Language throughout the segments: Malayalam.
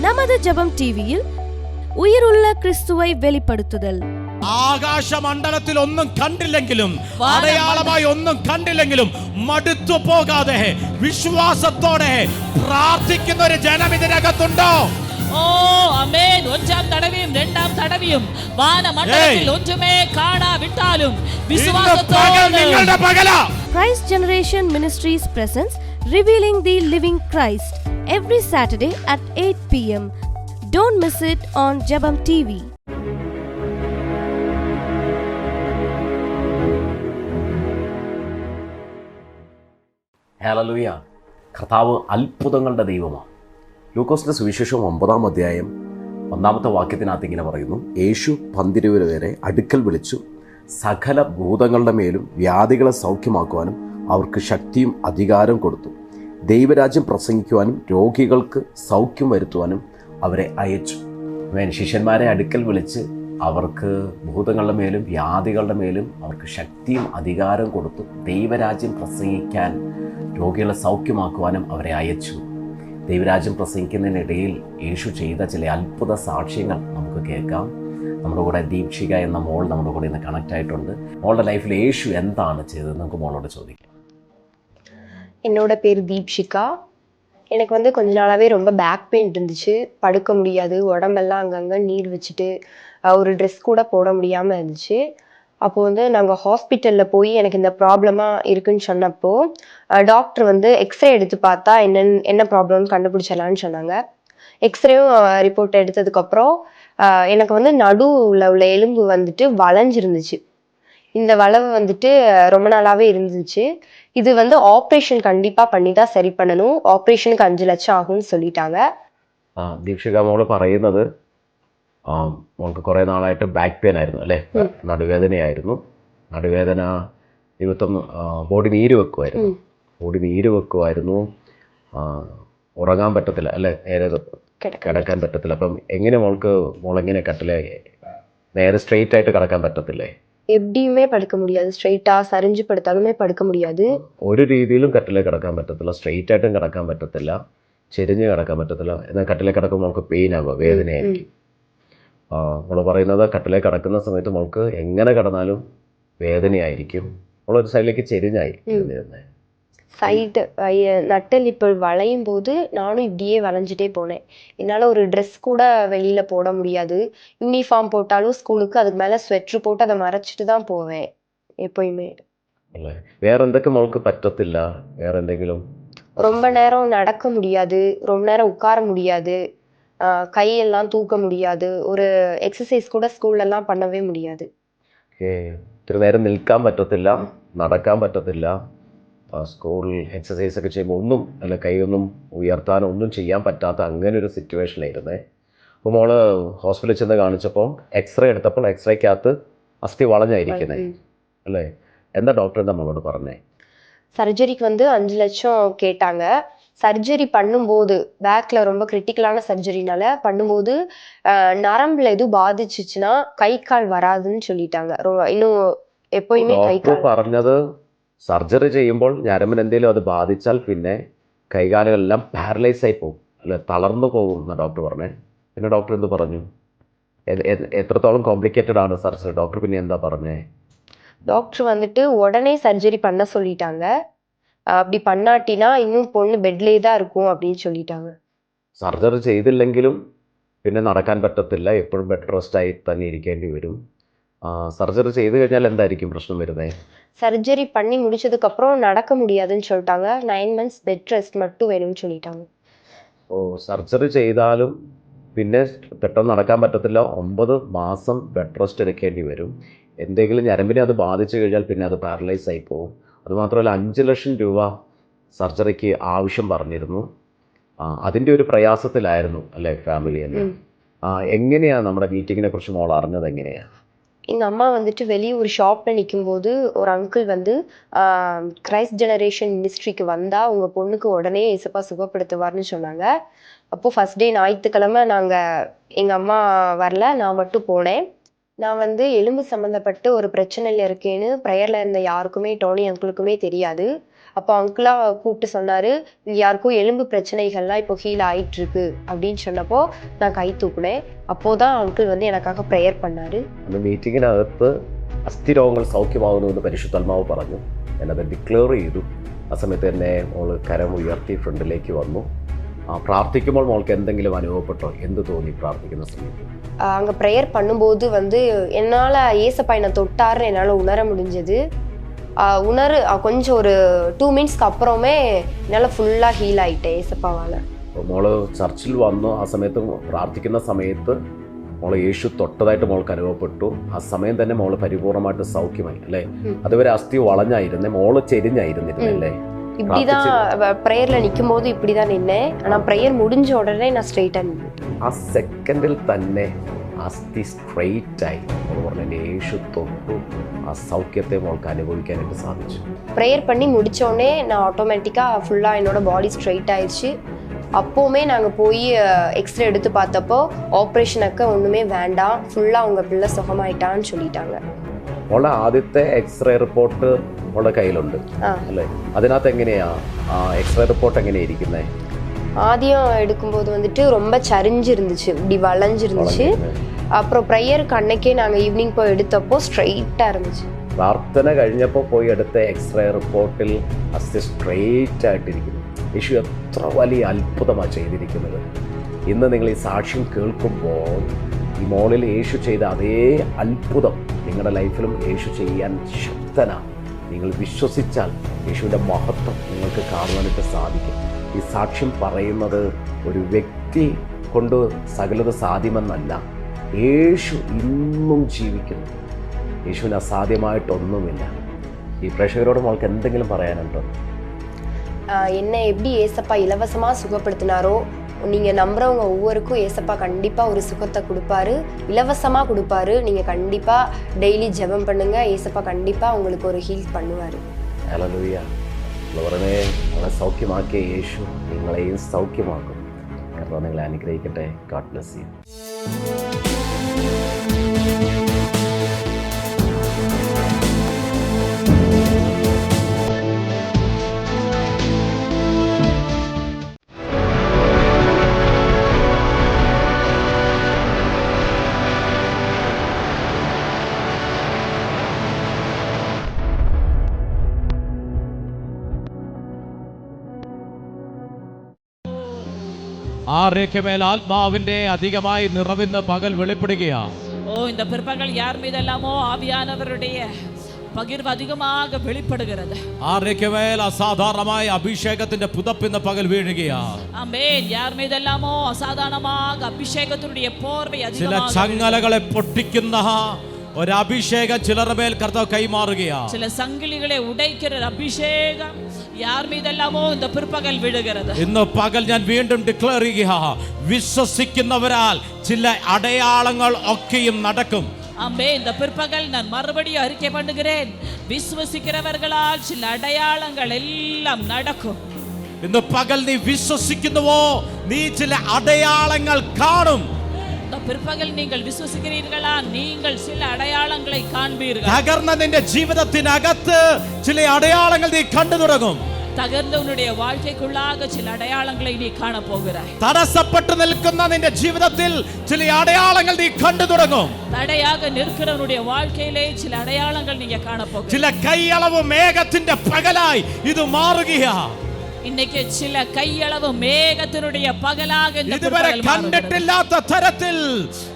நமது ஜெபம் டிவியில் ഉയരുള്ള ക്രിസ്തുവൈ വെളിപ്പെടുത്തുതൽ. ആകാശമണ്ഡലത്തിൽ ഒന്നും കണ്ടില്ലെങ്കിലും അടയാളമായി ഒന്നും കണ്ടില്ലെങ്കിലും മടുത്തു പോകാതെ വിശ്വാസത്തോടെ പ്രാർത്ഥിക്കുന്ന ഒരു ജനം ഇതിനകത്തുണ്ടോ? ഓ ആമേൻ. ഒന്നാം തടവിയും രണ്ടാം തടവിയും വാനമണ്ഡലത്തിൽ ഒന്നുമേ കാണാവിട്ടാലും വിശ്വാസത്തോടെ നിങ്ങളുടെ പകലാ. Christ Generation Ministries presents Revealing the Living Christ every Saturday at 8 p.m. Don't miss it on Jabam TV. Hallelujah. കർത്താവ് അത്ഭുതങ്ങളുടെ ദൈവമാണ്. ലൂക്കോസിന്റെ സുവിശേഷം 9-ാം അധ്യായം 1-ാമത്തെ വാക്യത്തിനകത്ത് ഇങ്ങനെ പറയുന്നു, യേശു 12 പേരെ അടുക്കൽ വിളിച്ചു സകല ഭൂതങ്ങളുടെ മേലും വ്യാധികളെ സൗഖ്യമാക്കുവാനും അവർക്ക് ശക്തിയും അധികാരം കൊടുത്തു. ദൈവരാജ്യം പ്രസംഗിക്കുവാനും രോഗികൾക്ക് സൗഖ്യം വരുത്തുവാനും അവരെ അയച്ചു. ശിഷ്യന്മാരെ അടുക്കൽ വിളിച്ച് അവർക്ക് ഭൂതങ്ങളുടെ മേലും വ്യാധികളുടെ മേലും അവർക്ക് ശക്തിയും അധികാരം കൊടുത്തു. ദൈവരാജ്യം പ്രസംഗിക്കാൻ രോഗികളെ സൗഖ്യമാക്കുവാനും അവരെ അയച്ചു. ദൈവരാജ്യം പ്രസംഗിക്കുന്നതിനിടയിൽ യേശു ചെയ്ത ചില അത്ഭുത സാക്ഷ്യങ്ങൾ നമുക്ക് കേൾക്കാം. നമ്മുടെ കൂടെ ദീപ്ഷിക എന്ന മോൾ നമ്മുടെ കൂടെ ഇന്ന് കണക്റ്റ് ആയിട്ടുണ്ട്. മോളുടെ ലൈഫിൽ യേശു എന്താണ് ചെയ്തത് നമുക്ക് മോളോട് ചോദിക്കാം. என்னோட பேர் தீப்ஷிகா. எனக்கு கொஞ்ச நாளாகவே ரொம்ப பேக் பெயின் இருந்துச்சு. படுக்க முடியாது, உடம்பெல்லாம் அங்கங்கே நீர் வச்சுட்டு ஒரு ட்ரெஸ் கூட போட முடியாமல் இருந்துச்சு. அப்போது நாங்கள் ஹாஸ்பிட்டலில் போய் எனக்கு இந்த ப்ராப்ளமாக இருக்குன்னு சொன்னப்போ டாக்டர் எக்ஸ்ரே எடுத்து பார்த்தா என்ன ப்ராப்ளம்னு கண்டுபிடிச்சிடலான்னு சொன்னாங்க. எக்ஸ்ரேவும் ரிப்போர்ட் எடுத்ததுக்கப்புறம் எனக்கு நடுவில் உள்ள எலும்பு வளைஞ்சிருந்துச்சு. இந்த வளவு ரொம்ப நாளாகவே இருந்துச்சு. இது ஆப்ரேஷன் கண்டிப்பாக பண்ணி தான் சரி பண்ணணும். ஆப்ரேஷனுக்கு 5 ലക്ഷം ആകുമെന്ന് சொல்லிட்டாங்க. ദീപ്ഷിക മോള് പറയുന്നത് മോൾക്ക് കുറേ നാളായിട്ട് ബാക്ക് പെയിൻ ആയിരുന്നു അല്ലേ, നടുവേദനയായിരുന്നു. നടുവേദന ദിവസം ബോഡി നീര് വെക്കുമായിരുന്നു. ഉറങ്ങാൻ പറ്റത്തില്ല അല്ലേ, നേരെ കിടക്കാൻ പറ്റത്തില്ല. അപ്പം എങ്ങനെ മോളെങ്ങനെ കട്ടിലെ നേരെ സ്ട്രെയിറ്റ് ആയിട്ട് കിടക്കാൻ പറ്റത്തില്ലേ? எப்படியுமே படுக்க முடியாது. ஸ்ட்ரெயிட்டா சரிஞ்சு படுத்தாலுமே படுக்க முடியாது. ഒരു രീതിയിലും കട്ടിലേ കിടക്കാൻ പറ്റത്തില്ല. സ്ട്രെയിറ്റ് ആയിട്ടും കിടക്കാൻ പറ്റത്തില്ല, ചെരിഞ്ഞ് കിടക്കാൻ പറ്റത്തില്ല. എന്നാൽ കട്ടിലേ കിടക്കുമ്പോൾ നമുക്ക് പെയിൻ ആകുക, വേദനയായിരിക്കും. നമ്മൾ പറയുന്നത് കട്ടിലേ കിടക്കുന്ന സമയത്ത് നമുക്ക് എങ്ങനെ കിടന്നാലും വേദനയായിരിക്കും. നമ്മളൊരു സൈഡിലേക്ക് ചെരിഞ്ഞായിരിക്കും. சைடு நட்டல் இப்போ வளையும் போது நானும் இப்படியே வளைஞ்சிட்டே போனேன். என்னால் ஒரு ட்ரெஸ் கூட வெளியில் போட முடியாது. யூனிஃபார்ம் போட்டாலும் ஸ்கூலுக்கு அதுக்கு மேலே ஸ்வெட்ரு போட்டு அதை மறைச்சிட்டு தான் போவேன் எப்போயுமே. വേറെ എന്തൊക്കെ മോൾക്ക് പറ്റത്തില്ല? വേറെ എന്തെങ്കിലും? ரொம்ப நேரம் நடக்க முடியாது, ரொம்ப நேரம் உட்கார முடியாது, கையெல்லாம் தூக்க முடியாது, ஒரு எக்ஸசைஸ் கூட ஸ்கூல்லலாம் பண்ணவே முடியாது. ഇത്തിരി നേരം നിൽക്കാൻ പറ്റത്തില്ല, നടക്കാൻ പറ്റത്തില്ല, സ്കൂൾ എക്സസൈസ് ഒക്കെ ചെയ്യുമ്പോൾ ഒന്നും അല്ല, കൈയൊന്നും ഉയർത്താനോ ഒന്നും ചെയ്യാൻ പറ്റാത്ത അങ്ങനെ ഒരു സിറ്റുവേഷനായിരുന്നേ. അപ്പോൾ മോള് ഹോസ്പിറ്റലിൽ ചെന്ന് കാണിച്ചപ്പോൾ എക്സ്റേ എടുത്തപ്പോൾ എക്സ്റേക്കകത്ത് അസ്ഥി വളഞ്ഞായിരിക്കുന്നത് അല്ലേ? എന്താ ഡോക്ടർ നമ്മളോട് പറഞ്ഞേ? சர்ஜரிக்கு 5 லட்சம் கேட்டாங்க. சர்ஜரி பண்ணும்போது பேக்கில் ரொம்ப கிரிட்டிக்கலான சர்ஜரினால பண்ணும்போது நரம்பில் எதுவும் பாதிச்சிச்சுன்னா கை கால் வராதுன்னு சொல்லிட்டாங்க. இன்னும் எப்போயுமே கை கால் പറഞ്ഞത് സർജറി ചെയ്യുമ്പോൾ ഞരമ്പിന് എന്തെങ്കിലും അത് ബാധിച്ചാൽ പിന്നെ കൈകാലുകളെല്ലാം പാരലൈസ് ആയി പോകും അല്ലെ, തളർന്നു പോകും എന്നാണ് ഡോക്ടർ പറഞ്ഞത്. പിന്നെ ഡോക്ടർ എന്ത് പറഞ്ഞു? എത്രത്തോളം കോംപ്ലിക്കേറ്റഡ് ആണ് സർജറി? ഡോക്ടർ പിന്നെ എന്താ പറഞ്ഞേ? டாக்டர் உடனே சர்ஜரி பண்ண சொல்லிட்டாங்க. அப்படி பண்ணாட்டினா இன்னும் பொண்ணு பெட்லேயே தான் இருக்கும் அப்படின்னு சொல்லிட்டாங்க. സർജറി ചെയ്തില്ലെങ്കിലും പിന്നെ നടക്കാൻ പറ്റത്തില്ല, എപ്പോഴും ബെഡ് റെസ്റ്റ് ആയി തന്നെ ഇരിക്കേണ്ടി വരും. സർജറി ചെയ്ത് കഴിഞ്ഞാൽ എന്തായിരിക്കും പ്രശ്നം വരുന്നത്? சர்ஜரி பண்ணி முடிச்சதுக்கப்புறம் நடக்க முடியாதுன்னு சொல்லிட்டாங்க. 9 months பெட் ரெஸ்ட் மட்டும் வேணும்னு சொல்லிட்டாங்க. സർജറി ചെയ്താലും പിന്നെ പെട്ടെന്ന് നടക്കാൻ പറ്റത്തില്ല, 9 മാസം ബെഡ് റെസ്റ്റ് എടുക്കേണ്ടി വരും. എന്തെങ്കിലും ഞരമ്പിനെ അത് ബാധിച്ചു കഴിഞ്ഞാൽ പിന്നെ അത് പാരലൈസ് ആയി പോകും. അതുമാത്രമല്ല 5 ലക്ഷം രൂപ സർജറിക്ക് ആവശ്യം പറഞ്ഞിരുന്നു. അതിൻ്റെ ഒരു പ്രയാസത്തിലായിരുന്നു അല്ലേ ഫാമിലി എന്ന്? എങ്ങനെയാണ് നമ്മുടെ മീറ്റിങ്ങിനെ കുറിച്ച് മോൾ അറിഞ്ഞത്? എങ്ങനെയാണ്? எங்கள் அம்மா வெளியே ஒரு ஷாப்பில் நிற்கும்போது ஒரு அங்கிள் கிரைஸ்ட் ஜெனரேஷன் மினிஸ்ட்ரிக்கு வந்தால் உங்கள் பொண்ணுக்கு உடனே இயேசுப்பா சுகப்படுத்துவார்னு சொன்னாங்க. அப்போது ஃபஸ்ட் டே ஞாயிற்றுக்கிழமை எங்கள் அம்மா வரல, நான் மட்டும் போனேன். நான் வந்து எலும்பு சம்மந்தப்பட்டு ஒரு பிரச்சனையில் இருக்கேன்னு ப்ரேயரில் இருந்த யாருக்குமே, டோனி அங்கிளுக்குமே தெரியாது. அப்போ அங்கிளாக கூப்பிட்டு சொன்னார், இங்கே யாருக்கும் எலும்பு பிரச்சனைகள்லாம் இப்போ ஹீல் ஆகிட்டுருக்கு அப்படின்னு சொன்னப்போ நான் கை தூக்குனேன். அப்போது தான் அங்கிள் வந்து எனக்காக ப்ரேயர் பண்ணார். അന്ന് മീറ്റിങ്ങിനകത്ത് അസ്ഥിരോഗങ്ങൾ സൗഖ്യമാകുന്നുവെന്ന് പരിശുദ്ധാത്മാവ് പറഞ്ഞു. ഞാനത് ഡിക്ലെയർ ചെയ്തു. ആ സമയത്ത് തന്നെ മോൾ കരം ഉയർത്തി ഫ്രണ്ടിലേക്ക് വന്നു. പ്രാർത്ഥിക്കുമ്പോൾ മോൾക്ക് എന്തെങ്കിലും അനുഭവപ്പെട്ടോ? എന്ത് തോന്നി പ്രാർത്ഥിക്കുന്ന സമയത്ത്? அங்கே ப்ரேயர் பண்ணும்போது வந்து என்னால் ஏசப்பா என்னை தொட்டாருன்னு என்னால் உணர முடிஞ்சது. கொஞ்சம் ஒரு 2 மினிட்ஸ்க்கு அப்புறமே என்னால் ஃபுல்லாக ஹீல் ആയിട്ടേ ഏസപ്പാവാൽ. അപ്പോൾ മോള് ചർച്ചിൽ വന്നു. ആ സമയത്ത് പ്രാർത്ഥിക്കുന്ന സമയത്ത് മോള് യേശു തൊട്ടതായിട്ട് മോൾക്ക് അനുഭവപ്പെട്ടു. ആ സമയം തന്നെ മോള് പരിപൂർണമായിട്ട് സൗഖ്യമായി അല്ലേ? അതുവരെ അസ്ഥി വളഞ്ഞായിരുന്നേ, മോള് ചെരിഞ്ഞായിരുന്നിരുന്നല്ലേ? இப்படிதான் ப்ரேயரில் நிற்கும் போது இப்படி தான் நின்னேன். ஆனால் ப்ரேயர் முடிஞ்ச உடனே நான் ஸ்ட்ரெயிட்டாக நின்னேன். ആ സെക്കൻഡിൽ തന്നെ അസ്ഥി സ്ട്രെയിറ്റായി. മോള് പറഞ്ഞു യേശു തൊട്ടു. ആ സൗഖ്യത്തെ മോൾക്ക് അനുഭവിക്കാനായിട്ട് സാധിച്ചു. ப்ரேயர் பண்ணி முடித்தோடனே நான் ஆட்டோமேட்டிக்காக ஃபுல்லாக என்னோட பாடி ஸ்ட்ரெயிட் ஆயிடுச்சு. அப்போவுமே நாங்கள் போய் எக்ஸ்ரே எடுத்து பார்த்தப்போ ஆப்ரேஷனுக்கு ஒன்றுமே வேண்டாம், ஃபுல்லாக உங்கள் பிள்ளை சுகமாயிட்டான்னு சொல்லிட்டாங்க. മോളെ ആദ്യത്തെ എക്സ്റേ റിപ്പോർട്ട് മോളുടെ കയ്യിലുണ്ട് അല്ലേ? അതിനകത്ത് എങ്ങനെയാ എക്സ്റേ റിപ്പോർട്ട് എങ്ങനെയാ ഇരിക്കുന്നത്? ஆதியம் எடுக்கும்போது வந்துட்டு ரொம்ப சரிஞ்சிருந்துச்சு, இப்படி வளைஞ்சிருந்துச்சு. அப்புறம் ப்ரேயருக்கு அன்னைக்கே நாங்கள் ஈவினிங் போய் எடுத்தப்போ ஸ்ட்ரெயிட்டாக இருந்துச்சு. പ്രാർത്ഥന കഴിഞ്ഞപ്പോൾ പോയി എടുത്ത എക്സ്റേ റിപ്പോർട്ടിൽ അസ്ഥി സ്ട്രെയിറ്റ് ആയിട്ടിരിക്കുന്നു. യേശു എത്ര വലിയ അത്ഭുതമാണ് ചെയ്തിരിക്കുന്നത്. ഇന്ന് നിങ്ങൾ ഈ സാക്ഷ്യം കേൾക്കുമ്പോൾ ഈ മോളിൽ യേശു ചെയ്ത അതേ അത്ഭുതം നിങ്ങളുടെ ലൈഫിലും യേശു ചെയ്യാൻ ശക്തനാണ്. നിങ്ങൾ വിശ്വസിച്ചാൽ യേശുവിൻ്റെ മഹത്വം നിങ്ങൾക്ക് കാണുവാനായിട്ട് സാധിക്കും. ഈ സാക്ഷ്യം പറയുന്നത് ഒരു വ്യക്തി കൊണ്ട് സകലത് സാധ്യമെന്നല്ല. യേശു ഇന്നും ജീവിക്കുന്നു. യേശുവിന് അസാധ്യമായിട്ടൊന്നുമില്ല. ഈ പ്രേക്ഷകരോട് മോൾക്ക് എന്തെങ്കിലും പറയാനുണ്ടോ? என்னை எப்படி ஏசப்பா இலவசமாக சுகப்படுத்தினாரோ, நீங்கள் நம்புறவங்க ஒவ்வொருக்கும் ஏசப்பா கண்டிப்பாக ஒரு சுகத்தை கொடுப்பாரு, இலவசமாக கொடுப்பாரு. நீங்கள் கண்டிப்பாக டெய்லி ஜெபம் பண்ணுங்கள், ஏசப்பா கண்டிப்பாக உங்களுக்கு ஒரு ஹீல் பண்ணுவார். ഹല്ലേലൂയ. ഉള്ളവരെ നമ്മളെ സൗഖ്യമാക്കിയ യേശു നിങ്ങളെയും സൗഖ്യമാക്കും. കർത്താവ് നിങ്ങളെ അനുഗ്രഹിക്കട്ടെ. God bless you. ആരേക്ക് മേൽ ആത്മാവിന്റെ അധികമായി നിറവിന്ന് പകൽ വെളിപ്പെടുകയാ. ஓ இந்த பிற்பகல் யார் மீதெல்லாமோ ஆவியானவருடைய பகிர்வு அதிகமாக வெளிப்படுகிறது. ആരേക്ക് മേൽ അസാധാരണമായ അഭിഷേകത്തിന്റെ പുതപ്പിന്ന് പകൽ വീഴുകയാ. ആമേൻ. யார் மீதெல்லாமோ அசாதாரணமாக அபிஷேகத்தினுடைய போர்வை ചില அதிகமாக ചങ്ങലകളെ പൊട്ടിക്കുന്ന ഒരു അഭിഷേകം ചിലരുടെ മേൽ കർത്താവ് കൈമാറുകയാ. சில சங்கிலிகளை உடைக்கிற அபிஷேகம் யார் மீதெல்லாமோ இந்த பிற்பகல் விழுகிறது. ഇന്ന് പകൽ ഞാൻ വീണ്ടും ഡിക്ലെയർ ചെയ്യുക, വിശ്വസിക്കുന്നവരാൽ ചില അടയാളങ്ങൾ ഒക്കെയും നടക്കും. ஆமே. இந்த பிற்பகல் நான் மறுபடியும் அறிக்கை பண்ணுகிறேன், விசுவசிக்கிறவர்களால் சில அடையாளங்கள் எல்லாம் நடக்கும். ഇന്ന് പകൽ നീ വിശ്വസിക്കുന്നുവോ, നീ ചില അടയാളങ്ങൾ കാണും. இந்த பிற்பகல் நீங்கள் விசுவசிக்கிறீர்களா, நீங்கள் சில அடையாளங்களை காண்பீர்கள். തകർന്ന നിന്റെ ജീവിതത്തിനകത്ത് ചില അടയാളങ്ങൾ നീ കണ്ടു തുടങ്ങും. തകർന്ന ഉன்னுடைய வாழ்க்கைக்குள்ளாக சில அடையாளங்களை நீ காண போகிறாய். തടസ്സപ്പെട്ടു നിൽക്കുന്ന നിന്റെ ജീവിതത്തിൽ ചില അടയാളങ്ങൾ നീ കണ്ടു തുടങ്ങും. தடையாக நிற்கிறவனுடைய வாழ்க்கையிலே சில அடையாளங்கள் நீங்க காண போகிறீர்கள். ചില കൈയളവ് മേഘത്തിന്റെ പകലായി ഇത് മാറുകയാ. இன்னைக்கு சில கையளவு മേഘത്തിനുடைய പകലാக இந்த ഇതുവരെ കണ്ടിട്ടില്ലാത്ത തരത്തിൽ,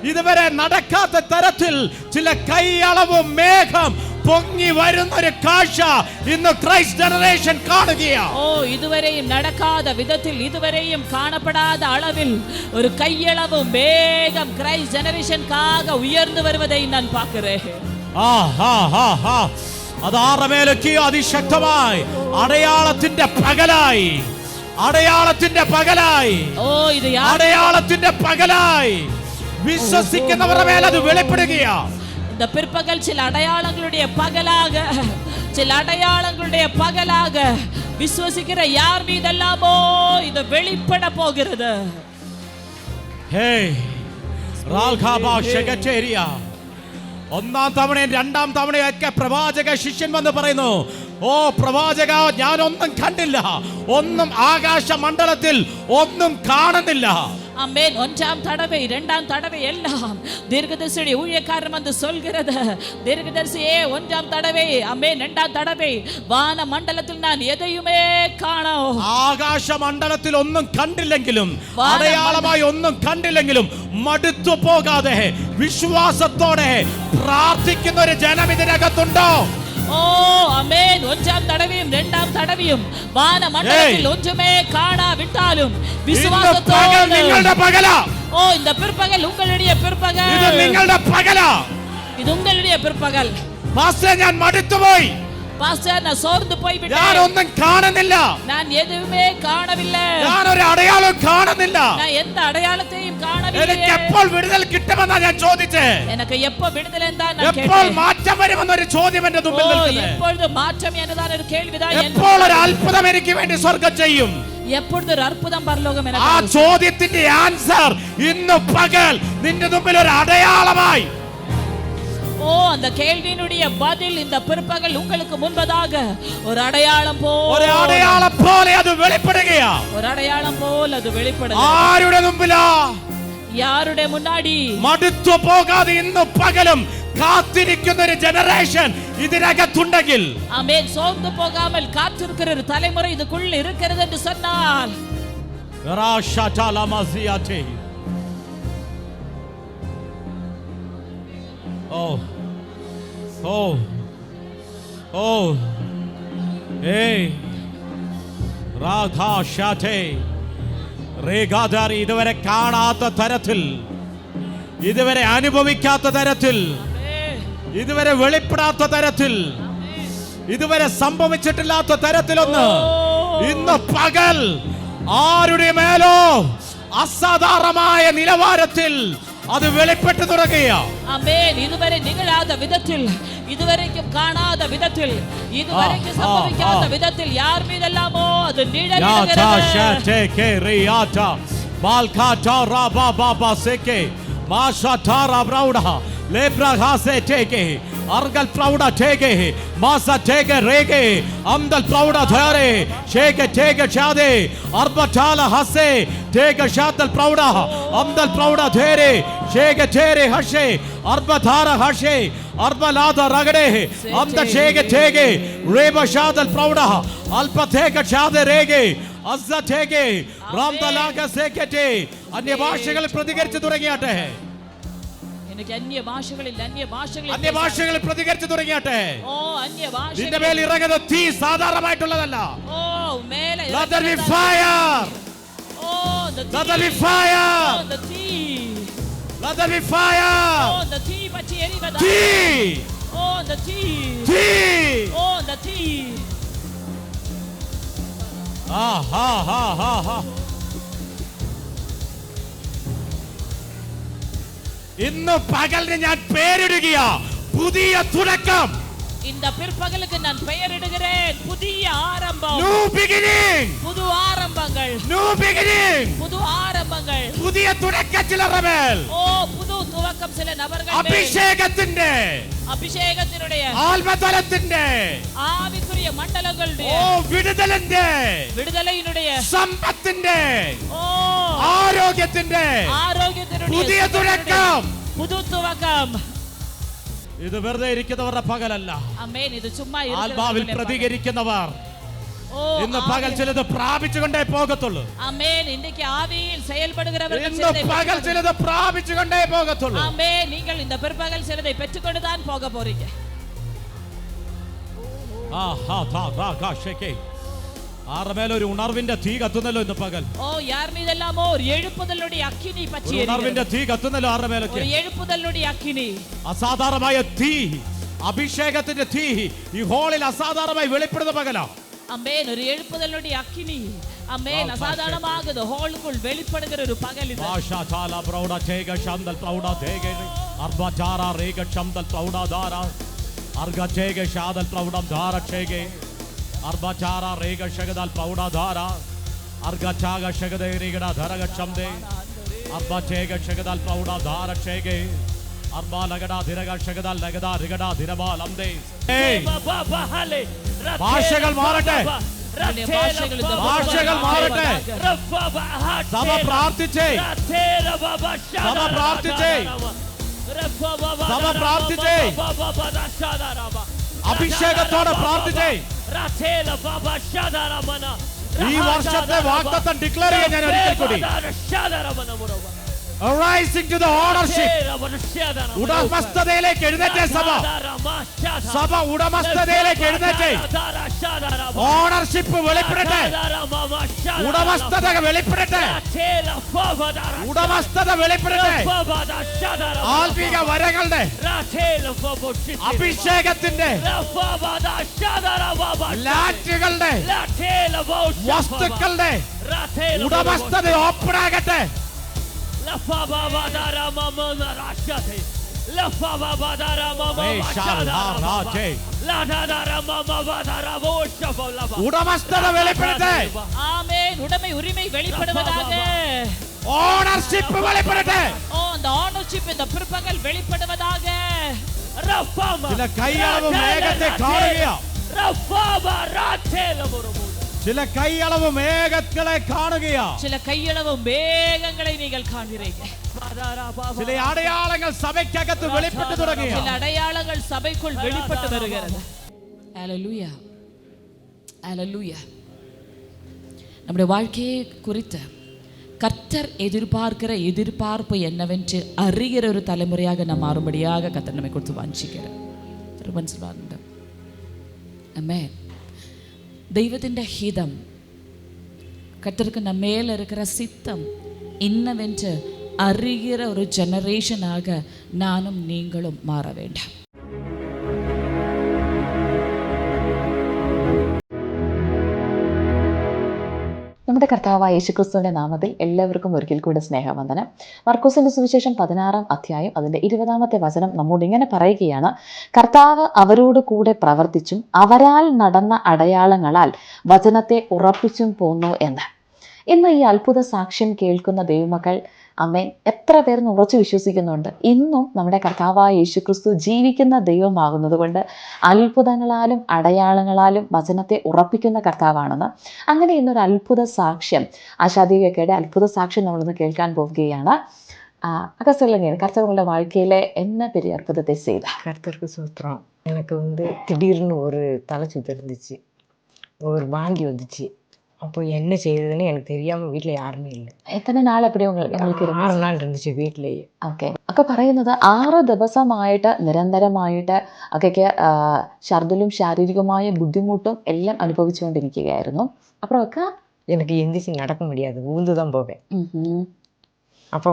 ഇതുവരെ നടക്കാത്ത തരത്തിൽ ചില കൈയളവ് മേഘം പൊങ്ങി വരുന്ന ഒരു കാഴ്ച ഇന്ന് ക്രൈസ്റ്റ് ജനറേഷൻ കാണുകയാ. ഓ ഇതുവരെയും നടക്കാത്ത വിധത്തിൽ, ഇതുവരെയും കാണപ്പെടാത്ത அளவில் ഒരു കൈയളവ് മേഘം ക്രൈസ്റ്റ് ജനറേഷൻകാக ഉയർന്നു വരുവதை ഞാൻ பார்க்கிறேன். അത് ആറമേലൊക്കെ അതിശക്തമായി അടയാളത്തിന്റെ പകലായി, അടയാളത്തിന്റെ പകലായി, ഓ ഇത് അടയാളത്തിന്റെ പകലായി വിശ്വസിക്കുന്നവരുടെ മേൽ അത് വെളിപ്പെടുകയാ. இந்த பிற்பகல் சில அடையாளங்களுடைய பகலாக, சில அடையாளங்களுடைய பகலாக விசுவசிக்கிற யார் மீதெல்லாமோ இது வெளிப்பட போகிறது. ഹേ റാൽഖാബാ ഷെഗറ്റേരിയ ഒന്നാം തവണയും രണ്ടാം തവണയും ഒക്കെ പ്രവാചക ശിഷ്യൻ വന്ന് പറയുന്നു, ഓ പ്രവാചക, ഞാനൊന്നും കണ്ടില്ല, ഒന്നും ആകാശ മണ്ഡലത്തിൽ ഒന്നും കാണുന്നില്ല. ஆமென். ஒன்றாம் தடவை இரண்டாம் தடவை எல்லாம் தீர்க்கதரிசியுடைய ஊழியக்காரன் வந்து சொல்கிறது, தீர்க்கதரிசியே ஒன்றாம் தடவை ஆமென், இரண்டாம் தடவை வான மண்டலத்தில் நான் எதையுமே കാണാം. ആകാശ മണ്ഡലത്തിൽ ഒന്നും കണ്ടില്ലെങ്കിലും അടയാളമായി ഒന്നും കണ്ടില്ലെങ്കിലും മടുത്തു പോകാതെ വിശ്വാസത്തോടെ പ്രാർത്ഥിക്കുന്ന ഒരു ജനം ഇതിനകത്തുണ്ടോ? ഓ ആമേൻ. ഒന്നാം തടവിയും രണ്ടാം തടവിയും വാന മണ്ഡലത്തിൽ ഒന്നുമേ കാണാവിട്ടാലും വിശ്വാസത്തോടെ നിങ്ങളുടെ പകലാ. ഓ இந்த பிற்பகல் உங்களுடைய பிற்பகல். ഇത് നിങ്ങളുടെ പകലാ. ഇത് ഉங்களுடைய பிற்பகൽ. പാസ്റ്റർ, ഞാൻ മടുത്തുപോയി. പാസ്റ്റർ, ഞാൻ സോർന്നു പോയി വിട്ടേ. ഞാൻ ഒന്നും കാണുന്നില്ല. ഞാൻ എതുമേ കാണവില്ല. ഞാൻ ഒരു അടയാളം കാണുന്നില്ല. ഞാൻ എന്ത് അടയാളത്തെയും കാണവില്ല. എനിക്ക് എപ്പോൾ വിടുതൽ കിട്ടുമെന്നാ ഞാൻ ചോദിച്ചേ. എനിക്ക് എപ്പോൾ വിടുതൽ എന്താ ഞാൻ കേട്ടേ. എപ്പോൾ മാറ്റം വരുമെന്നൊരു ചോദ്യം എന്റെ മുമ്പിൽ നിൽക്കുന്നു. എപ്പോഴത്തെ മാറ്റം എന്നതാണ് ഒരു കേൾവിതാ. എപ്പോൾ ഒരു അത്ഭുതം എനിക്ക് വേണ്ടി സ്വർഗ്ഗം ചെയ്യും. എപ്പോഴത്തെ ഒരു അത്ഭുതം പരലോകം എനിക്ക്. ആ ചോദ്യത്തിന്റെ ആൻസർ ഇന്ന് പകൽ നിന്റെ മുമ്പിൽ ഒരു അടയാളമായി. ஓ அந்த கேள்வியினுடைய பதில் இந்த பிற்பகல் உங்களுக்கு முன்பதாக ஒரு அடையாளம் போல அது வெளிப்படுகையா. ஒரு அடையாளம் போல அது வெளிப்படுது. ആരുടെ മുമ്പിലാ? யாருடைய முன்னாடி? മടുത്തു പോകാതെ ഇന്ന് പകലും കാത്തിരിക്കുന്ന ഒരു ജനറേഷൻ ഇതിനകത്തുണ്ടെങ്കിൽ, ആമേൻ, സോർந்து போகாமல் காத்திருக்கிற ஒரு தலைமுறை இதுக்குள்ள இருக்கிறது என்று சொன்னால், Oh, oh, oh, hey, Radha Shate, Regadari, ഇതുവരെ കാണാത്ത തരത്തിൽ, ഇതുവരെ അനുഭവിക്കാത്ത തരത്തിൽ, ഇതുവരെ വെളിപ്പെടാത്ത തരത്തിൽ, ഇതുവരെ സംഭവിച്ചിട്ടില്ലാത്ത തരത്തിലൊന്ന് ഇന്ന് പകൽ ആരുടെ മേലോ അസാധാരണമായ നിലവാരത്തിൽ അത് വെളിപ്പെട്ടു തുടങ്ങുക. ആമേൻ. ഇതുവരെ നിഗളാத വിധത്തിൽ, ഇതുവരെയും കാണാத വിധത്തിൽ, ഇതുവരെയും സംഭവിക്കാത്ത വിധത്തിൽ യാർ മീതെല്ലാമോ അത് Argal Prouda Tege, Masa Tege Rege, Amdal Prouda Thare, Shake Tege Shade, Arbatala Hase, Tege Shadal Prouda, Amdal Prouda There, Shake Tere Hashe, Arbatara Hashe, Arbalada Ragade, Amdal Shake Tege, Reba Shadal Prouda, Alpa Tege Shade Rege, Azza Tege, Ramdalaga Sekete, അന്യഭാഷകൾ പ്രതികരിച്ചു തുടങ്ങിയാട്ടെ. എനിക്ക് അന്യഭാഷകളിൽ പ്രതികരിച്ചു തുടങ്ങിയാട്ടെ. ഓ അന്യഭാഷ നിന്റെ മേൽ ഇറങ്ങുന്ന തീ സാധാരണമായിട്ടുള്ളതല്ല. ഓ മേലെ let there be fire. Oh let there be fire. the tea. let there be fire. Oh the tea പറ്റി എരിവദാ. tea. Oh the tea. tea. Oh the tea. ha ha ha ha. ഇന്ന് പകലിന് ഞാൻ പേരിടുകയാ, പുതിയ തുടക്കം. இந்த பிற்பகலுக்கு நான் பெயரிடுகிறேன் புதிய ஆரம்பம். new beginning. புது ஆரம்பங்கள். new beginning. புது ஆரம்பங்கள். പുതിയ തുടക്കം ചിലരുടെ മേൽ. ഓ പുതു തുവക്കം ചില നബറുകൾ മേൽ. അഭിഷേകത്തിനുடைய ആത്മതലത്തിന്റെ ആവിക്കുரிய മണ്ഡലങ്ങളുടെ ഓ വിടുതലിന്റെ വിടുതലയിനുடைய സമ്പത്തിന്റെ ഓ ആരോഗ്യത്തിന്റെ പുതിയ തുടക്കം. പുതു തുവക്കം. ഇത് വെറുതെ ഇരിക്കുന്നവരുടെ പകലല്ല. ആമേൻ. ഇത് ചുമ്മാ ആത്മാവിൽ പ്രതികരിക്കുന്നവർ ഇന്ന് പകൽ ചിലത് പ്രാപിച്ചുകൊണ്ടേ പോകത്തുള്ളൂ. ആമേൻ. ഇന്നേക്ക് ആവിയിൽ செயல்படுகிறவர்கள் ഇന്ന് പകൽ ചിലത് പ്രാപിച്ചുകൊണ്ടേ പോകത്തുള്ളൂ. ആമേൻ. നിങ്ങൾ இந்த பிற்பகல் ചിലதை பெற்றுக்கொண்டு தான் போக போறீங்க. ആറുമേൽ ഒരു ഉണർവിന്റെ തീ കത്തുന്നല്ലോ ഇന്ന് പകൽ. ഓ യാർ മീതെല്ലാമോ ഒരു എഴുപ്പുതലുடைய അഗ്നി പറ്റി എരിയുന്നു. ഉണർവിന്റെ തീ കത്തുന്നല്ലോ ആറുമേലൊക്കെ. ഒരു എഴുപ്പുതലുடைய അഗ്നി. അസാധാരണമായ തീ, അഭിഷേകത്തിന്റെ തീ ഈ ഹോളിൽ അസാധാരണമായി വെളിപ്പെടുന്ന പകലാ. ആമേൻ. ഒരു എഴുപ്പുതലുடைய അഗ്നി ആമേൻ അസാധാരണമാകുന്ന ഹോളുക്കുൾ വെളിപ്പെടുகிற ഒരു പകൽ ഇത്. ആശാചാല പ്രൗഢ തേഗ ശാന്തൽ പ്രൗഢ തേഗ അർബചാര രേഗ ശാന്തൽ പ്രൗഢ ധാര അർഗ തേഗ ശാന്തൽ പ്രൗഢ ധാര തേഗ അർബചാര രേഗ ശഗദൽ പ്രൗഢ ധാര അർഗ ചാഗ ശഗദ രേഗ ധരഗ ശംദേ അർബ തേഗ ശഗദൽ പ്രൗഢ ധാര തേഗ Arba lagada dhiraga shagada lagada rigada dhirabal amde. ഭാഷകൾ മാറട്ടെ, ഭാഷകൾ മാറട്ടെ. സഭ പ്രാർത്ഥിച്ചേ, സഭ പ്രാർത്ഥിച്ചേ, സഭ പ്രാർത്ഥിച്ചേ, അഭിഷേകത്തോടെ പ്രാർത്ഥിച്ചേ. ഈ വർഷത്തെ വാഗ്ദത്തം ഡിക്ലെയർ ചെയ്യാൻ ഞാൻ ഒരിക്കൽ കൂടി Arising to the ownership. ഉടമസ്ഥതയിലേക്ക് എഴുന്നേറ്റേ സഭ, സഭ ഉടമസ്ഥതയിലേക്ക് എഴുന്നേറ്റേ. ഓണർഷിപ്പ് വെളിപ്പെടട്ടെ, ഉടമസ്ഥത വെളിപ്പെടട്ടെ, ഉടമസ്ഥത വെളിപ്പെടട്ടെ. ആത്മീക വരങ്ങളുടെ, അഭിഷേകത്തിന്റെ, ലാറ്റുകളുടെ, വസ്തുക്കളുടെ ഉടമസ്ഥത ഓപ്പൺ ആകട്ടെ. ഉടമസ്ഥത വെളിപ്പെടട്ടെ. ആമേൻ. ഉടമ ഉரிமை வெளிப்படுவதாக. ഓണർഷിപ്പ് വെളിപ്പെടട്ടെ. அந்த ஓனர்ஷிப் இந்த பிற்பகல் வெளிப்படுவதாக. ചില കൈയളവ് മേഘത്തെ കാണുകയാ, ചില കൈയളവ് മേഘങ്ങളെ കാണുകയാ, ചില കൈയളവ് മേഘങ്ങളെ നിങ്ങൾ കാണുகிறீர்கள். ചില അടയാളങ്ങൾ സഭയ്ക്കകത്ത് വെളിപ്പെട്ടു തുടങ്ങിയ, ചില അടയാളങ്ങൾ സഭയ്ക്കുൾ വെളിപ്പെട്ടു വരുகிறது. Hallelujah, hallelujah. നമ്മുടെ வாழ்க்கையை குறித்து கர்த்தர் எதிர்பார்க்கிற எதிர்பார்ப்பு என்னவென்று அறிகிற ஒரு தலைமுறையாக நாம் மாறும்படியாக கர்த்தர் நம்மை கொடுத்து வாஞ்சிக்கிறார். திருமன் சொல்வாங்க ஆமென். ദൈവത്തിൻ്റെ ഹിതം, കർത്തർക്ക് നമ്മേൽ இருக்கிற சித்தம் இன்னவென்று அறிகிற ஒரு ஜெனரேஷனாக நானும் நீங்களும் மாற வேண்டாம். നമ്മുടെ കർത്താവായ യേശുക്രിസ്തുവിന്റെ നാമത്തിൽ എല്ലാവർക്കും ഒരിക്കൽ കൂടെ സ്നേഹവന്ദനം. മർക്കോസിന്റെ സുവിശേഷം 16-ാം അധ്യായം അതിൻ്റെ 20-ാമത്തെ വചനം നമ്മോട് ഇങ്ങനെ പറയുകയാണ്: കർത്താവ് അവരോട് കൂടെ പ്രവർത്തിച്ചും അവരാൽ നടന്ന അടയാളങ്ങളാൽ വചനത്തെ ഉറപ്പിച്ചും പോന്നു എന്ന്. ഇന്ന് ഈ അത്ഭുത സാക്ഷ്യം കേൾക്കുന്ന ദൈവമക്കൾ അമ്മേൻ എത്ര പേർ ഉറച്ചു വിശ്വസിക്കുന്നുണ്ട് ഇന്നും നമ്മുടെ കർത്താവായ യേശുക്രിസ്തു ജീവിക്കുന്ന ദൈവമാകുന്നത് കൊണ്ട് അത്ഭുതങ്ങളാലും അടയാളങ്ങളാലും വചനത്തെ ഉറപ്പിക്കുന്ന കർത്താവാണെന്ന്. അങ്ങനെ ഇന്നൊരു അത്ഭുത സാക്ഷ്യം, ആശാദീവ്യക്കയുടെ അത്ഭുത സാക്ഷ്യം നമ്മളിന്ന് കേൾക്കാൻ പോവുകയാണ്. அக்கா சொல்லுங்க, கர்த்தவங்களோட வாழ்க்கையில என்ன பெரிய அற்புதத்தை செய்தார்? கர்த்தருக்கு சூத்திரம். எனக்கு திடீர்னு ஒரு தலை சுத்து இருந்துச்சு, ஒரு வாந்தி வந்துச்சு. அப்போ என்ன செய்யறதுன்னு எனக்கு தெரியாமல் വീട്ടിൽ யாருமே இல்லை. എത്ര നാൾ എപ്പടി നിങ്ങൾക്ക് 6 നാൾ ഇരുந்துச்சு വീട്ടിലേயே. ഓക്കെ. ഒക്കെ പറയുന്നത് 6 ദിവസമായിട്ട് നിരന്തരമായിട്ട് ഒക്കെയൊക്കെ ഛർദിലും ശാരീരികമായ ബുദ്ധിമുട്ടും എല്ലാം അനുഭവിച്ചുകൊണ്ടിരിക്കുകയായിരുന്നു. அப்புறம் அக்கா எனக்கு எந்திரிச்சு நடக்க முடியாது, ஊந்து தான் போவேன். அப்போ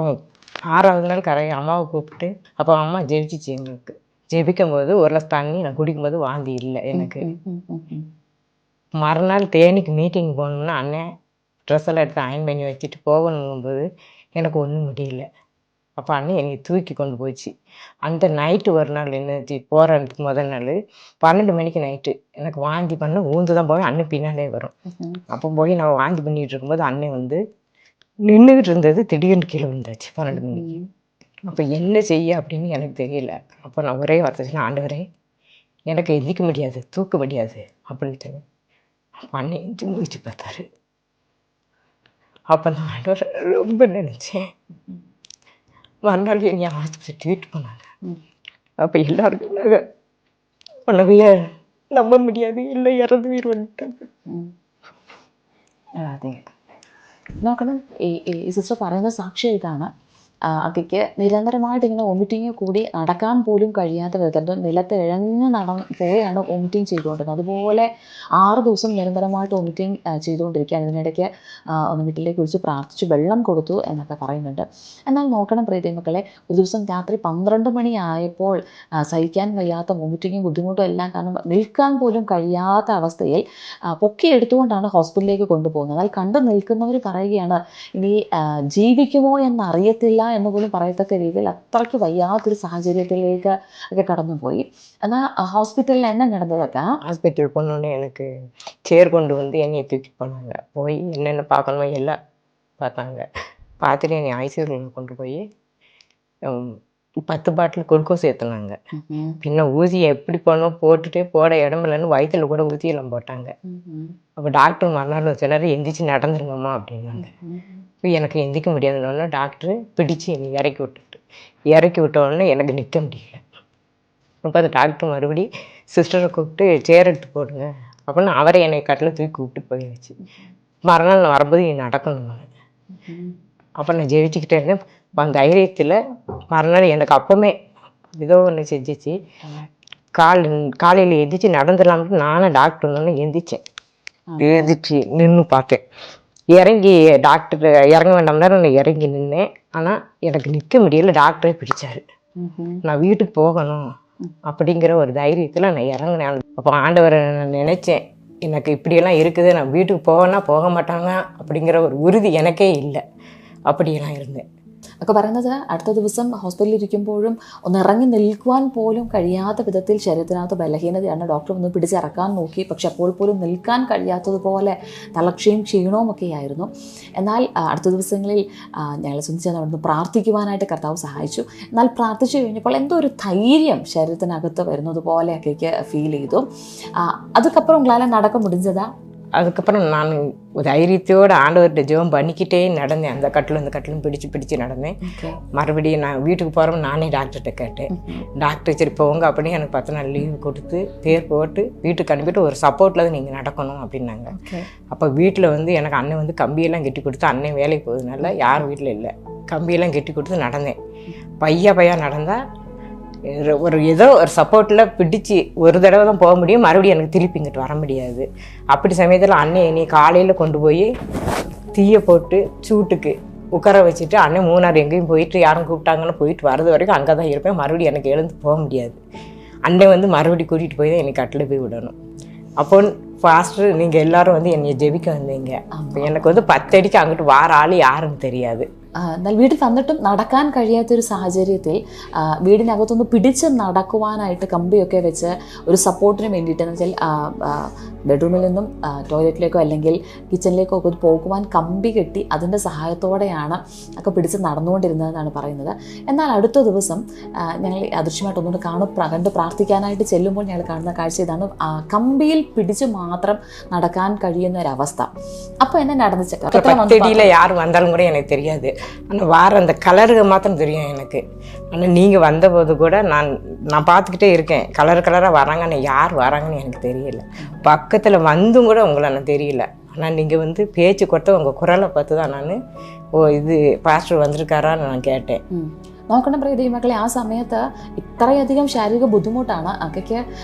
6வது நாள் அம்மாவை கூப்பிட்டு அப்போ அம்மா ஜெபிச்சிச்சு. எங்களுக்கு ஜெபிக்கும் போது ஒரு கிளாஸ் தண்ணி நான் குடிக்கும்போது வாந்தி இல்லை எனக்கு. மறுநாள் தேனிக்கு மீட்டிங் போகணும்னா அண்ணன் ட்ரெஸ் எல்லாம் எடுத்து அயன் பண்ணி வச்சுட்டு போகணுங்கும்போது எனக்கு ஒன்றும் முடியல. அப்போ அண்ணன் என்னை தூக்கி கொண்டு போச்சு. அந்த நைட்டு ஒரு நாள் என்னச்சு போகிறதுக்கு முதல் நாள் 12 மணிக்கு நைட்டு எனக்கு வாந்தி பண்ண ஊந்து தான் போவேன். அண்ணன் பின்னாலே வரும். அப்போ போய் நான் வாந்தி பண்ணிகிட்டு இருக்கும்போது அண்ணன் நின்றுக்கிட்டு இருந்தது திடீர்னு கீழே விழுந்தாச்சு 12 மணிக்கு. அப்போ என்ன செய்ய அப்படின்னு எனக்கு தெரியல. அப்போ நான் ஒரே வார்த்தை சொன்னேன், ஆண்டவரே எனக்கு எந்திக்க முடியாது, தூக்க முடியாது அப்படின்ட்டு. அப்போ அண்ணன் எஞ்சி முடிச்சு பார்த்தாரு. அப்போ நான் ஆண்டவரை ரொம்ப நினச்சேன். மறுநாள் என்னை ஆஸ்பத்திரி ட்ரீட் பண்ணாங்க. அப்போ எல்லாருக்கும் உனவைய நம்ப முடியாது, இல்லை இறந்து உயிர் வந்துட்டாங்க. അതെ, നോക്കണം. ഈ സിസ്റ്റർ പറയുന്ന സാക്ഷ്യം ഇതാണ്. അക്കയ്ക്ക് നിരന്തരമായിട്ട് ഇങ്ങനെ വോമിറ്റിങ് കൂടി നടക്കാൻ പോലും കഴിയാത്ത വിധത്തിൽ നിലത്ത് ഇഴഞ്ഞ് പോയാണ് വോമിറ്റിങ് ചെയ്തുകൊണ്ടിരുന്നത്. അതുപോലെ 6 ദിവസം നിരന്തരമായിട്ട് വോമിറ്റിങ് ചെയ്തുകൊണ്ടിരിക്കുക. അതിനിടയ്ക്ക് ഒന്ന് വീട്ടിലേക്ക് വിളിച്ച് പ്രാർത്ഥിച്ചു, വെള്ളം കൊടുത്തു എന്നൊക്കെ പറയുന്നുണ്ട്. എന്നാൽ നോക്കണം പ്രീതി മക്കളെ, ഒരു ദിവസം രാത്രി 12 മണിയായപ്പോൾ സഹിക്കാൻ വയ്യാത്ത വോമിറ്റിങ്ങും ബുദ്ധിമുട്ടും എല്ലാം കാരണം നിൽക്കാൻ പോലും കഴിയാത്ത അവസ്ഥയിൽ പൊക്കിയെടുത്തുകൊണ്ടാണ് ഹോസ്പിറ്റലിലേക്ക് കൊണ്ടുപോകുന്നത്. അതിൽ കണ്ടു നിൽക്കുന്നവർ പറയുകയാണ്, ഇനി ജീവിക്കുമോ എന്നറിയത്തില്ല എന്ന് പോലും പറയത്തക്ക രീതിയിൽ അത്രയ്ക്ക് വയ്യാത്തൊരു സാഹചര്യത്തിലേക്ക് ഒക്കെ കടന്നുപോയി. എന്നാൽ ഹോസ്പിറ്റലിൽ என்ன நடந்ததுக்கா? ஹாஸ்பிட்டல் போனோடனே எனக்கு சேர் கொண்டு என்னையை தூக்கி போனாங்க. போய் என்னென்ன பார்க்கணுமோ எல்லாம் பார்த்தாங்க. பார்த்துட்டு என்னை ஐசியூவில் கொண்டு போய் 10 பாட்டில் குளுக்கோஸ் ஏற்றுனாங்க. பின்ன ஊசியை எப்படி பண்ணோம் போட்டுட்டே போட இடமில்லன்னு வயிற்றுல கூட ஊசியெல்லாம் போட்டாங்க. அப்போ டாக்டர் மறுநாள் சொன்னார், எந்திரிச்சு நடந்துருங்கம்மா அப்படின்னாங்க. இப்போ எனக்கு எந்திரிக்க முடியாதுனால டாக்டர் பிடிச்சி என்னை இறக்கி விட்ட உடனே எனக்கு நிற்க முடியல. அப்போ அந்த டாக்டர் மறுபடி சிஸ்டரை கூப்பிட்டு சேர் எடுத்து போடுங்க அப்படின்னு அவரை என்னை கட்டில் தூக்கி கூப்பிட்டு போயிடுச்சு. மறுநாள் நான் வரும்போது நீ நடக்கணும். அப்போ நான் ஜெயிச்சுக்கிட்டே இருந்தேன். அந்த தைரியத்தில் மறுநாள் எனக்கு அப்போவுமே ஏதோ ஒன்று செஞ்சிச்சு. காலையில் எந்திரிச்சு நடந்துடலாம்னு நானும் டாக்டர் வந்தோன்னே எழுந்திரிச்சு நின்று பார்த்தேன். இறங்கி டாக்டர் இறங்க வேண்டாம் நேரம் நான் இறங்கி நின்னேன். ஆனால் எனக்கு நிற்க முடியல. டாக்டரே பிடிச்சாரு. நான் வீட்டுக்கு போகணும் அப்படிங்கிற ஒரு தைரியத்தில் நான் இறங்கினேன். அப்போ ஆண்டவரை நான் நினச்சேன், எனக்கு இப்படியெல்லாம் இருக்குது, நான் வீட்டுக்கு போவேன்னா போக மாட்டாங்க அப்படிங்கிற ഒരു ഉறுதி எனக்கே இல்லை. அப்படியெல்லாம் ഇരുന്നேன். ഒക്കെ പറയുന്നത് അടുത്ത ദിവസം ഹോസ്പിറ്റലിൽ ഇരിക്കുമ്പോഴും ഒന്ന് ഇറങ്ങി നിൽക്കുവാൻ പോലും കഴിയാത്ത വിധത്തിൽ ശരീരത്തിനകത്ത് ബലഹീനതയാണ്. ഡോക്ടർ ഒന്ന് പിടിച്ചിറക്കാൻ നോക്കി, പക്ഷെ അപ്പോൾ പോലും നിൽക്കാൻ കഴിയാത്തതുപോലെ തളർച്ചയും ക്ഷീണവും ഒക്കെ ആയിരുന്നു. എന്നാൽ അടുത്ത ദിവസങ്ങളിൽ ഞങ്ങളെ സംബന്ധിച്ച് അവിടുന്ന് പ്രാർത്ഥിക്കുവാനായിട്ട് കർത്താവ് സഹായിച്ചു. എന്നാൽ പ്രാർത്ഥിച്ചു കഴിഞ്ഞപ്പോൾ എന്തോ ഒരു ധൈര്യം ശരീരത്തിനകത്ത് വരുന്നത് പോലെയൊക്കെ ഫീൽ ചെയ്തു. அதுக்கப்புறம் உங்களால் நடக்க முடிஞ்சதா? அதுக்கப்புறம் நான் தைரியத்தோடு ஆண்டவர்கிட்ட ஜெபம் பண்ணிக்கிட்டே நடந்தேன். அந்த கட்டிலும் இந்த கட்டிலும் பிடிச்சு நடந்தேன். மறுபடியும் நான் வீட்டுக்கு போகிறோம் நானே டாக்டர்கிட்ட கேட்டேன். டாக்டர் சரி போங்க அப்படின்னு எனக்கு 10 நாள் லீவு கொடுத்து பேர் போட்டு வீட்டுக்கு அனுப்பிட்டு ஒரு சப்போர்ட்டில் தான் நீங்கள் நடக்கணும் அப்படின்னாங்க. அப்போ வீட்டில் வந்து எனக்கு அண்ணன் வந்து கம்பியெல்லாம் கட்டி கொடுத்து, அண்ணன் வேலைக்கு போகுதுனால யாரும் வீட்டில் இல்லை, கம்பியெல்லாம் கட்டி கொடுத்து நடந்தேன். பையா நடந்தால் ஏதோ ஒரு சப்போர்ட்டில் பிடிச்சி ஒரு தடவை தான் போக முடியும். மறுபடியும் எனக்கு திருப்பி இங்கிட்டு வர முடியாது. அப்படி சமயத்தில் அண்ணன் என்னை காலையில் கொண்டு போய் தீயை போட்டு சூட்டுக்கு உட்கார வச்சுட்டு அண்ணன் மூணார் எங்கேயும் போயிட்டு யாரும் கூப்பிட்டாங்கன்னு போயிட்டு வரது வரைக்கும் அங்கே தான் இருப்பேன். மறுபடியும் எனக்கு எழுந்து போக முடியாது. அண்ணன் வந்து மறுபடியும் கூட்டிகிட்டு போய் தான் என்னை கட்டில் போய் விடணும். அப்போ ஃபாஸ்டர் நீங்கள் எல்லோரும் வந்து என்னை ஜெபிக்க வந்தீங்க. அப்போ எனக்கு வந்து 10 அடிக்கு அங்கிட்டு வார ஆள் யாருன்னு தெரியாது. എന്നാൽ വീട്ടിൽ വന്നിട്ടും നടക്കാൻ കഴിയാത്തൊരു സാഹചര്യത്തിൽ വീടിനകത്തൊന്ന് പിടിച്ച് നടക്കുവാനായിട്ട് കമ്പിയൊക്കെ വെച്ച് ഒരു സപ്പോർട്ടിന് വേണ്ടിയിട്ടെന്ന് വെച്ചാൽ ബെഡ്റൂമിൽ നിന്നും ടോയ്ലറ്റിലേക്കോ അല്ലെങ്കിൽ കിച്ചണിലേക്കോ ഒക്കെ പോകുവാൻ കമ്പി കെട്ടി അതിൻ്റെ സഹായത്തോടെയാണ് ഒക്കെ പിടിച്ച് നടന്നുകൊണ്ടിരുന്നതെന്നാണ് പറയുന്നത്. എന്നാൽ അടുത്ത ദിവസം ഞങ്ങൾ അദൃശ്യമായിട്ട് ഒന്നുകൂടെ കണ്ട് പ്രാർത്ഥിക്കാനായിട്ട് ചെല്ലുമ്പോൾ ഞങ്ങൾ കാണുന്ന കാഴ്ച ഇതാണ്. കമ്പിയിൽ പിടിച്ച് മാത്രം നടക്കാൻ കഴിയുന്ന ഒരവസ്ഥ. അപ്പോൾ എന്നെ நடந்துச்சு. யார் வந்தாலும் கூட எனக்கு தெரியாது. ஆனால் வார அந்த கலருக்கு மாத்திரம் தெரியும் எனக்கு. ஆனால் நீங்கள் வந்தபோது கூட நான் பார்த்துக்கிட்டே இருக்கேன். கலராக வராங்க. ஆனால் யார் வராங்கன்னு எனக்கு தெரியல. பக்கத்தில் வந்தும் கூட உங்களை நான் தெரியல. ஆனால் நீங்கள் வந்து பேச்சு கொடுத்த உங்கள் குரலை பார்த்து தான் நான் இது பாஸ்டர் വന്നിരിക്കാറാന്ന് ഞാൻ കേട്ടேன். നോക്കണം പ്രിയ ദൈവമക്കളെ, ആ സമയത്ത് ഇത്രയധികം ശാരീരിക ബുദ്ധിമുട്ടാണ്. അക്കയ്ക്ക്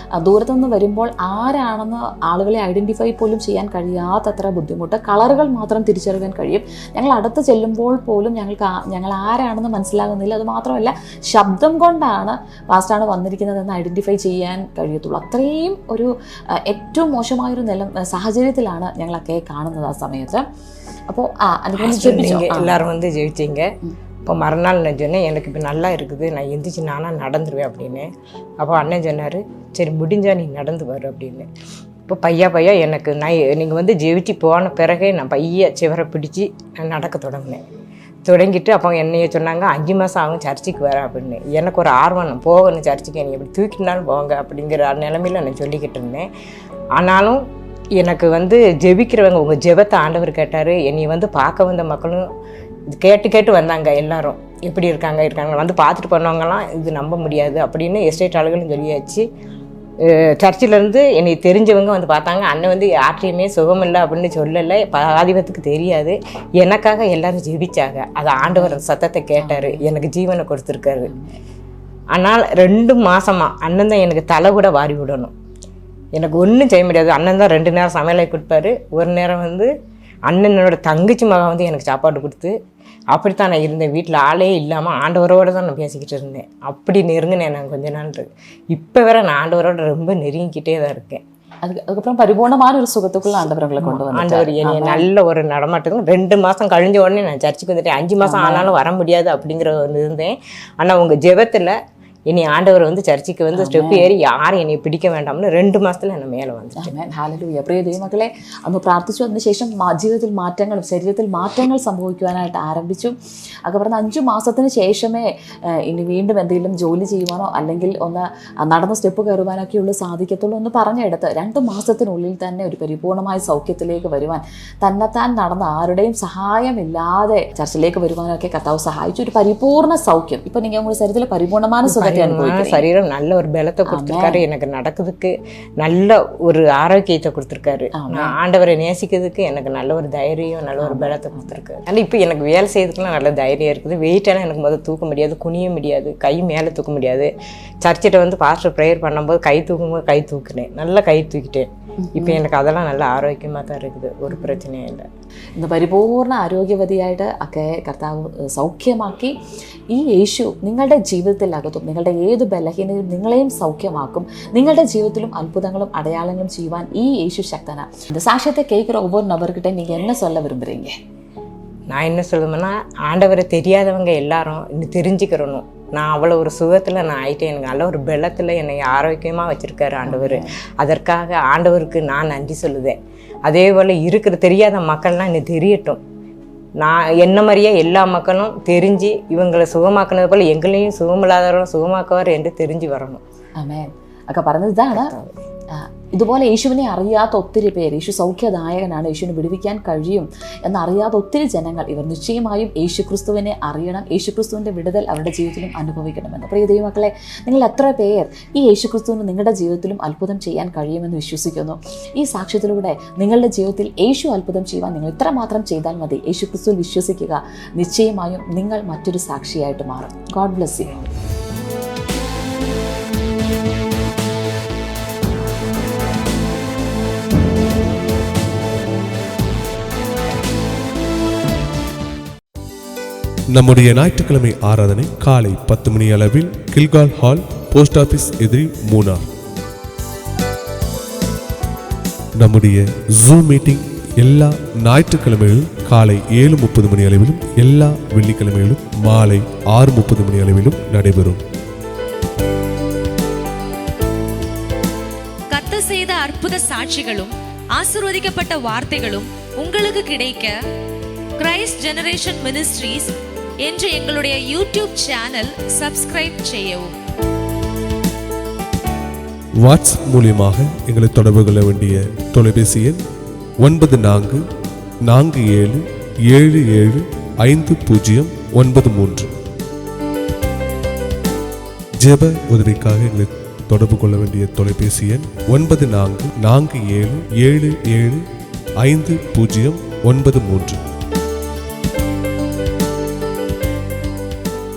ദൂരത്തുനിന്ന് വരുമ്പോൾ ആരാണെന്ന് ആളുകളെ ഐഡൻറ്റിഫൈ പോലും ചെയ്യാൻ കഴിയാത്തത്ര ബുദ്ധിമുട്ട്. കളറുകൾ മാത്രം തിരിച്ചറിയാൻ കഴിയും. ഞങ്ങൾ അടുത്ത് ചെല്ലുമ്പോൾ പോലും ഞങ്ങൾ ആരാണെന്ന് മനസ്സിലാകുന്നില്ല. അതുമാത്രമല്ല, ശബ്ദം കൊണ്ടാണ് പാസ്റ്റാണ് വന്നിരിക്കുന്നതെന്ന് ഐഡൻറ്റിഫൈ ചെയ്യാൻ കഴിയത്തുള്ളൂ. അത്രയും ഒരു ഏറ്റവും മോശമായൊരു സാഹചര്യത്തിലാണ് ഞങ്ങളൊക്കെ കാണുന്നത് ആ സമയത്ത്. അപ്പോൾ എല്ലാവരും வந்து ஜெயிச்சிங்க. இப்போ மறுநாள் நான் சொன்னேன், எனக்கு இப்போ நல்லா இருக்குது, நான் எந்திரிச்சு நானாக நடந்துருவேன் அப்படின்னு. அப்போ அண்ணன் சொன்னார், சரி முடிஞ்சால் நீ நடந்து வரு அப்படின்னு. இப்போ பையா எனக்கு நீங்கள் வந்து ஜெயிச்சு போன பிறகே நான் பைய சிவரை பிடிச்சி நான் நடக்க தொடங்கிட்டு அப்போ என்னைய சொன்னாங்க 5 மாதம் ஆகும் சர்ச்சுக்கு வர அப்படின்னு. எனக்கு ஒரு ஆர்வம், நான் போகணும் சர்ச்சுக்கு, என்னை எப்படி தூக்கினாலும் போங்க அப்படிங்கிற நிலைமையில் நான் சொல்லிக்கிட்டு இருந்தேன். ஆனாலும் எனக்கு வந்து ஜெபிக்கிறவங்க உங்கள் ஜெபத்தை ஆண்டவர் கேட்டார். என்னை வந்து பார்க்க வந்த மக்களும் கேட்டு வந்தாங்க. எல்லாரும் எப்படி இருக்காங்க வந்து பார்த்துட்டு போனவங்கலாம் இது நம்ப முடியாது அப்படின்னு எஸ்டேட் ஆளுகளும் சொல்லியாச்சு. சர்ச்சிலேருந்து என்னை தெரிஞ்சவங்க வந்து பார்த்தாங்க. அண்ணன் வந்து யார்ட்டையுமே சுகமில்லை அப்படின்னு சொல்லலை. ஆதிபத்துக்கு தெரியாது. எனக்காக எல்லாரும் ஜெபிச்சாங்க. அது ஆண்டவர் சத்தத்தை கேட்டார், எனக்கு ஜீவனை கொடுத்துருக்காரு. ஆனால் 2 மாதமாக அண்ணன் தான் எனக்கு தலை கூட வாரி விடணும். எனக்கு ஒன்றும் செய்ய முடியாது. அண்ணன் தான் 2 நேரம் சமையலை கொடுப்பாரு. ஒரு நேரம் வந்து அண்ணனோட தங்கச்சி மகன் வந்து எனக்கு சாப்பாடு கொடுத்து அப்படித்தான் நான் இருந்தேன். வீட்டில் ஆளே இல்லாமல் ஆண்டவரோடு தான் நான் பேசிக்கிட்டு இருந்தேன். அப்படி நெருங்கினேன் நான் கொஞ்ச நாள். இப்போ வேற நான் ஆண்டவரோட ரொம்ப நெருங்கிக்கிட்டே தான் இருக்கேன். அதுக்கப்புறம் பரிபூர்ணமான ஒரு சுகத்துக்குள்ள ஆண்டவர்களை கொண்டு வந்து ஆண்டவர் என்னை நல்ல ஒரு நடமாட்டத்துக்கு 2 மாதம் கழிஞ்ச உடனே நான் சர்ச்சுக்கு வந்துட்டேன். 5 மாதம் ஆனாலும் வர முடியாது அப்படிங்கிற ஒன்று இருந்தேன். ஆனால் உங்கள் ஜெபத்தில் இனி ஆண்டவர் வந்து சர்ச்சுக்கு வந்து ஸ்டெப் ஏறி யாரும் என்னை பிடிக்க வேண்டாம்னு 2 മാസത്തിൽ എന്നെ മേലെ വന്നിട്ട്. ഹല്ലേലൂയ. പ്രിയ ദൈവമക്കളെ, അന്ന് പ്രാർത്ഥിച്ചു. അതിനുശേഷം ജീവിതത്തിൽ മാറ്റങ്ങളും ശരീരത്തിൽ മാറ്റങ്ങൾ സംഭവിക്കുവാനായിട്ട് ആരംഭിച്ചു. ഒക്കെ പറഞ്ഞ 5 മാസത്തിന് ശേഷമേ ഇനി വീണ്ടും എന്തെങ്കിലും ജോലി ചെയ്യുവാനോ അല്ലെങ്കിൽ ഒന്ന് നടന്ന സ്റ്റെപ്പ് കയറുവാനൊക്കെയുള്ള സാധിക്കത്തുള്ളൂ എന്ന് പറഞ്ഞെടുത്ത് 2 മാസത്തിനുള്ളിൽ തന്നെ ഒരു പരിപൂർണമായ സൗഖ്യത്തിലേക്ക് വരുവാൻ, തന്നെത്താൻ നടന്ന ആരുടെയും സഹായമില്ലാതെ ചർച്ചിലേക്ക് വരുവാനൊക്കെ കർത്താവ് സഹായിച്ചു. ഒരു പരിപൂർണ സൗഖ്യം. ഇപ്പൊ നിങ്ങൾ உங்க சரீரத்தில் பரிபூர்ணமான சுகத்தை அனுபவிக்கிறீங்க. சரீரம் நல்ல ஒரு பலத்தை கொடுத்துருக்காரு, எனக்கு நடக்கிறதுக்கு நல்ல ஒரு ஆரோக்கியத்தை கொடுத்துருக்காரு, ஆண்டவரை நேசிக்கிறதுக்கு எனக்கு நல்ல ஒரு தைரியம், நல்ல ஒரு பலத்தை கொடுத்துருக்காரு. அதனால இப்போ எனக்கு வேலை செய்யறதுக்குலாம் நல்ல தைரியம் இருக்குது. வெயிட்டெல்லாம் எனக்கு முதல்ல தூக்க முடியாது, குனிய முடியாது, கை மேலே தூக்க முடியாது. சர்ச்சிட்ட வந்து பாஸ்டர் ப்ரேயர் பண்ணும்போது கை தூக்கும்போது கை தூக்குனேன், நல்லா கை தூக்கிட்டேன். இப்போ எனக்கு அதெல்லாம் നല്ല ആരോഗ്യமாக தான் இருக்குது, ഒരു പ്രശ്നവും ഇല്ല. ഇന്ന് പരിപൂർണ ആരോഗ്യവതിയായിട്ട് ഒക്കെ കർത്താവ് സൗഖ്യമാക്കി. ഈ യേശു നിങ്ങളുടെ ജീവിതത്തിലകത്തും നിങ്ങളുടെ ഏത് ബലഹീനതയും നിങ്ങളെയും സൗഖ്യമാക്കും. നിങ്ങളുടെ ജീവിതത്തിലും അത്ഭുതങ്ങളും അടയാളങ്ങളും ചെയ്യുവാൻ ഈ യേശു ശക്തനാ. இந்த சாட்சியத்தை கேட்குற ஒவ்வொரு நபர்கிட்ட நீங்கள் என்ன சொல்ல விரும்புகிறீங்க? நான் என்ன சொல்லுவேன்னா, ஆண்டவரை தெரியாதவங்க எல்லாரும் இன்னும் தெரிஞ்சுக்கிறணும். நான் அவ்வளோ ஒரு சுகத்தில் நான் ஆகிட்டேன், எனக்கு நல்ல ஒரு பலத்தில் என்னை ஆரோக்கியமாக வச்சுருக்காரு ஆண்டவர். அதற்காக ஆண்டவருக்கு நான் நன்றி சொல்லுதேன். அதே போல் இருக்கிற தெரியாத மக்கள்லாம் இன்னும் தெரியட்டும். நான் என்ன மாதிரியே எல்லா மக்களும் தெரிஞ்சு இவங்களை சுகமாக்குனது போல் எங்களையும் சுகமில்லாதவர்களும் சுகமாக்குவார் என்று தெரிஞ்சு வரணும். ആമേൻ. ഒക്കെ പറഞ്ഞത് ഇതാണ്. ഇതുപോലെ യേശുവിനെ അറിയാത്ത ഒത്തിരി പേര്, യേശു സൗഖ്യദായകനാണ്, യേശുവിനെ വിടുവിക്കാൻ കഴിയും എന്നറിയാത്ത ഒത്തിരി ജനങ്ങൾ ഇവർ നിശ്ചയമായും യേശുക്രിസ്തുവിനെ അറിയണം, യേശുക്രിസ്തുവിൻ്റെ വിടുതൽ അവരുടെ ജീവിതത്തിലും അനുഭവിക്കണമെന്ന്. പ്രിയ ദൈവമക്കളെ, നിങ്ങൾ എത്ര പേർ ഈ യേശുക്രിസ്തുവിന് നിങ്ങളുടെ ജീവിതത്തിലും അത്ഭുതം ചെയ്യാൻ കഴിയുമെന്ന് വിശ്വസിക്കുന്നു? ഈ സാക്ഷ്യത്തിലൂടെ നിങ്ങളുടെ ജീവിതത്തിൽ യേശു അത്ഭുതം ചെയ്യുവാൻ നിങ്ങൾ ഇത്രമാത്രം ചെയ്താൽ മതി. യേശുക്രിസ്തുവിൽ വിശ്വസിക്കുക, നിശ്ചയമായും നിങ്ങൾ മറ്റൊരു സാക്ഷിയായിട്ട് മാറും. God bless you. நம்முடைய ஞாயிற்றுக்கிழமை ஆராதனை காலை 10 மணி அளவில் கில்கால் ஹால், போஸ்ட் ஆபீஸ் எதிரி, மூனார். நம்முடைய ஜூம் மீட்டிங் எல்லா ஞாயிற்றுக்கிழமைகளிலும் காலை 7:30 மணி அளவிலும் எல்லா வெள்ளிக்கிழமைகளிலும் மாலை 6:30 மணி அளவிலும் நடைபெறும். கர்த்தர் செய்த அற்புத சாட்சிகளும் ஆசீர்வதிக்கப்பட்ட வார்த்தைகளும் உங்களுக்கு கிடைக்க கிரைஸ்ட் ஜெனரேஷன் மினிஸ்ட்ரீஸ் என்ற எங்களுடைய யூடியூப் சேனல் சப்ஸ்கிரைப் செய்யவும். வாட்ஸ்அப் மூலியமாக எங்களை தொடர்பு கொள்ள வேண்டிய தொலைபேசி எண் 9447750993. ஜெப உதவிக்காக எங்களை தொடர்பு கொள்ள வேண்டிய தொலைபேசி எண் 9447775093.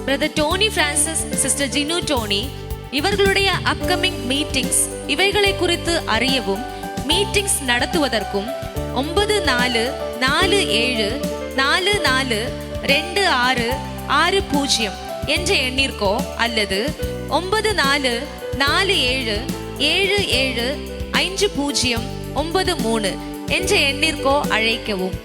Brother Tony Francis, sister Jinu Tony இவர்களுடைய அப்கமிங் மீட்டிங்ஸ் இவைகளை குறித்து அறியவும் மீட்டிங்ஸ் நடத்துவதற்கும் 9447442660 என்ற எண்ணிற்கோ அல்லது 9447775093 என்ற எண்ணிற்கோ அழைக்கவும்.